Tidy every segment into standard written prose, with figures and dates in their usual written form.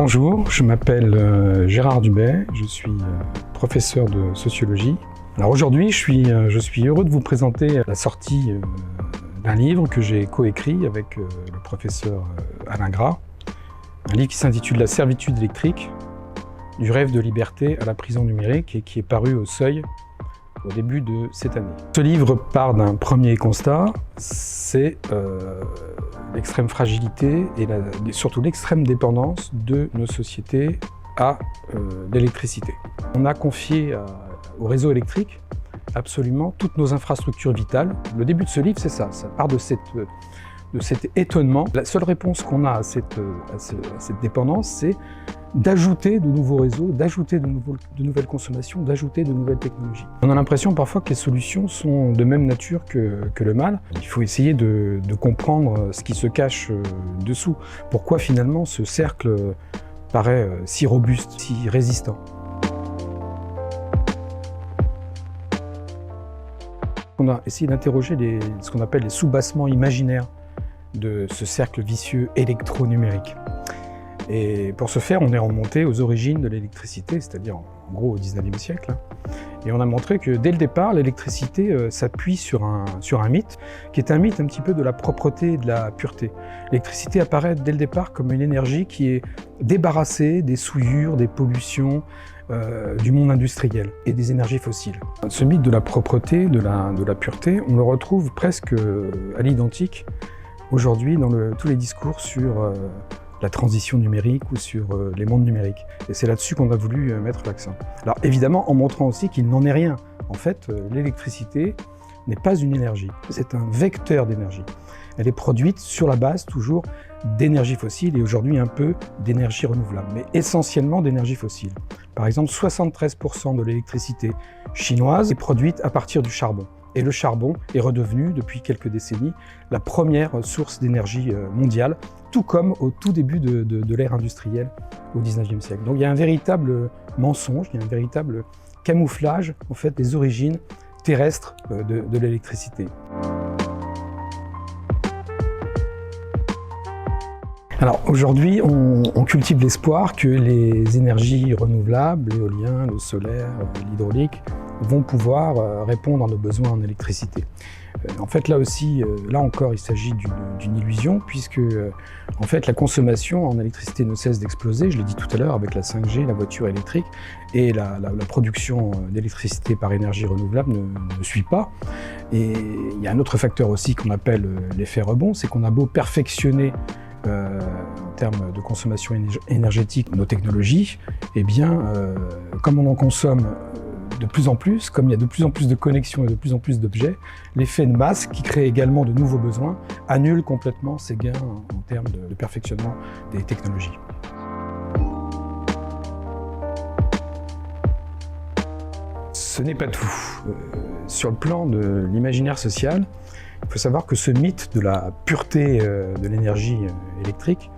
Bonjour, je m'appelle Gérard Dubet, je suis professeur de sociologie. Alors aujourd'hui, je suis heureux de vous présenter la sortie d'un livre que j'ai coécrit avec le professeur Alain Gras, un livre qui s'intitule « La servitude électrique, du rêve de liberté à la prison numérique » et qui est paru au Seuil au début de cette année. Ce livre part d'un premier constat, c'est l'extrême fragilité et surtout l'extrême dépendance de nos sociétés à l'électricité. On a confié au réseau électrique absolument toutes nos infrastructures vitales. Le début de ce livre, c'est ça part de cet étonnement. La seule réponse qu'on a à cette dépendance, c'est d'ajouter de nouveaux réseaux, d'ajouter de nouvelles consommations, d'ajouter de nouvelles technologies. On a l'impression parfois que les solutions sont de même nature que le mal. Il faut essayer de comprendre ce qui se cache dessous. Pourquoi finalement ce cercle paraît si robuste, si résistant. On a essayé d'interroger ce qu'on appelle les soubassements imaginaires de ce cercle vicieux électronumérique. Et pour ce faire, on est remonté aux origines de l'électricité, c'est-à-dire en gros au 19e siècle. Et on a montré que dès le départ, l'électricité s'appuie sur un mythe, qui est un mythe un petit peu de la propreté et de la pureté. L'électricité apparaît dès le départ comme une énergie qui est débarrassée des souillures, des pollutions, du monde industriel et des énergies fossiles. Ce mythe de la propreté, de la pureté, on le retrouve presque à l'identique aujourd'hui dans tous les discours sur la transition numérique ou sur les mondes numériques. Et c'est là-dessus qu'on a voulu mettre l'accent. Alors évidemment, en montrant aussi qu'il n'en est rien. En fait, l'électricité n'est pas une énergie, c'est un vecteur d'énergie. Elle est produite sur la base, toujours, d'énergie fossile et aujourd'hui un peu d'énergie renouvelable, mais essentiellement d'énergie fossile. Par exemple, 73% de l'électricité chinoise est produite à partir du charbon. Et le charbon est redevenu, depuis quelques décennies, la première source d'énergie mondiale, tout comme au tout début de l'ère industrielle au 19e siècle. Donc il y a un véritable mensonge, il y a un véritable camouflage en fait, des origines terrestres de l'électricité. Alors aujourd'hui, on cultive l'espoir que les énergies renouvelables, l'éolien, le solaire, l'hydraulique, vont pouvoir répondre à nos besoins en électricité. En fait, là aussi, là encore, il s'agit d'une illusion, puisque en fait, la consommation en électricité ne cesse d'exploser, je l'ai dit tout à l'heure, avec la 5G, la voiture électrique, et la production d'électricité par énergie renouvelable ne suit pas. Et il y a un autre facteur aussi qu'on appelle l'effet rebond, c'est qu'on a beau perfectionner en termes de consommation énergétique nos technologies, eh bien, comme on en consomme de plus en plus, comme il y a de plus en plus de connexions et de plus en plus d'objets, l'effet de masse, qui crée également de nouveaux besoins, annule complètement ces gains en termes de perfectionnement des technologies. Ce n'est pas tout. Sur le plan de l'imaginaire social, il faut savoir que ce mythe de la pureté de l'énergie électrique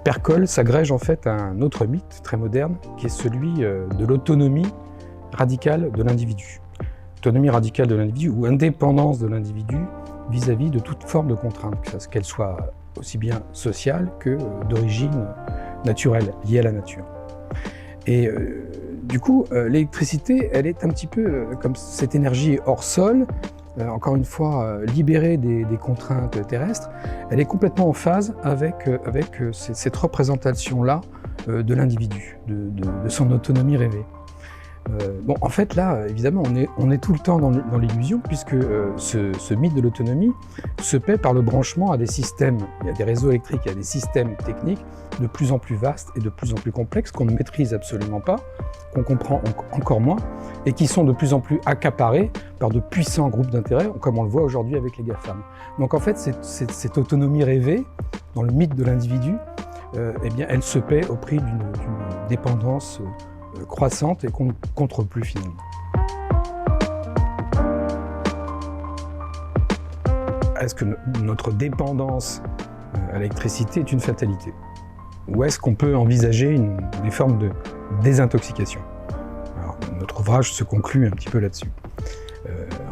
percole, s'agrège en fait à un autre mythe très moderne, qui est celui de l'autonomie radicale de l'individu. Autonomie radicale de l'individu ou indépendance de l'individu vis-à-vis de toute forme de contrainte, qu'elle soit aussi bien sociale que d'origine naturelle, liée à la nature. Et du coup, l'électricité, elle est un petit peu comme cette énergie hors sol, encore une fois libérée des contraintes terrestres, elle est complètement en phase avec cette représentation-là de l'individu, de son autonomie rêvée. Bon, en fait, là, évidemment, on est tout le temps dans l'illusion, puisque ce mythe de l'autonomie se paie par le branchement à des systèmes, il y a des réseaux électriques, il y a des systèmes techniques de plus en plus vastes et de plus en plus complexes, qu'on ne maîtrise absolument pas, qu'on comprend encore moins, et qui sont de plus en plus accaparés par de puissants groupes d'intérêts, comme on le voit aujourd'hui avec les GAFAM. Donc en fait, cette autonomie rêvée, dans le mythe de l'individu, eh bien, elle se paie au prix d'une dépendance croissante et qu'on ne contrôle plus finalement. Est-ce que notre dépendance à l'électricité est une fatalité? Ou est-ce qu'on peut envisager des formes de désintoxication? Alors, notre ouvrage se conclut un petit peu là-dessus.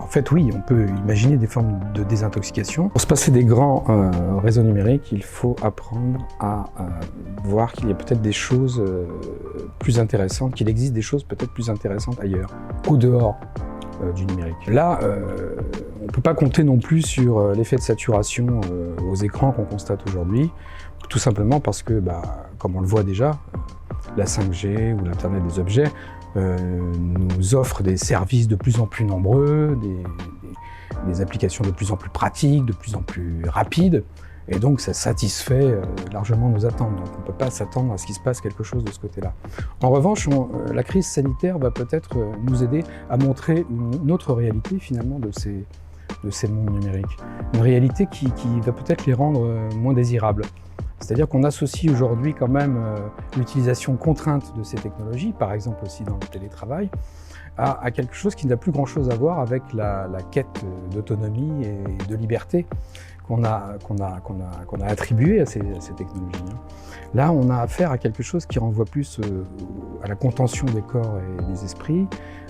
En En fait, oui, on peut imaginer des formes de désintoxication. Pour se passer des grands réseaux numériques, il faut apprendre à voir qu'il y a peut-être des choses plus intéressantes, qu'il existe des choses peut-être plus intéressantes ailleurs, au dehors du numérique. Là, on ne peut pas compter non plus sur l'effet de saturation aux écrans qu'on constate aujourd'hui, tout simplement parce que, comme on le voit déjà, la 5G ou l'Internet des objets nous offre des services de plus en plus nombreux, des applications de plus en plus pratiques, de plus en plus rapides, et donc ça satisfait largement nos attentes. Donc on ne peut pas s'attendre à ce qu'il se passe quelque chose de ce côté-là. En revanche, la crise sanitaire va peut-être nous aider à montrer une autre réalité finalement de ces mondes numériques. Une réalité qui va peut-être les rendre moins désirables. C'est-à-dire qu'on associe aujourd'hui quand même l'utilisation contrainte de ces technologies, par exemple aussi dans le télétravail, à quelque chose qui n'a plus grand-chose à voir avec la quête d'autonomie et de liberté qu'on a attribuée à ces technologies. Là, on a affaire à quelque chose qui renvoie plus à la contention des corps et des esprits,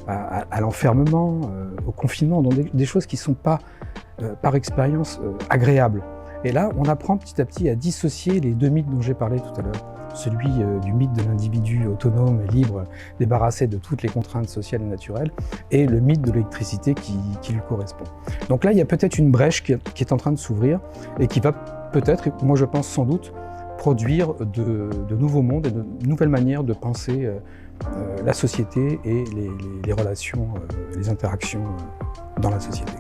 à l'enfermement, au confinement, donc des choses qui ne sont pas, par expérience, agréables. Et là, on apprend petit à petit à dissocier les deux mythes dont j'ai parlé tout à l'heure. Celui du mythe de l'individu autonome et libre, débarrassé de toutes les contraintes sociales et naturelles, et le mythe de l'électricité qui lui correspond. Donc là, il y a peut-être une brèche qui est en train de s'ouvrir et qui va peut-être, et moi je pense sans doute, produire de nouveaux mondes et de nouvelles manières de penser la société et les relations, les interactions dans la société.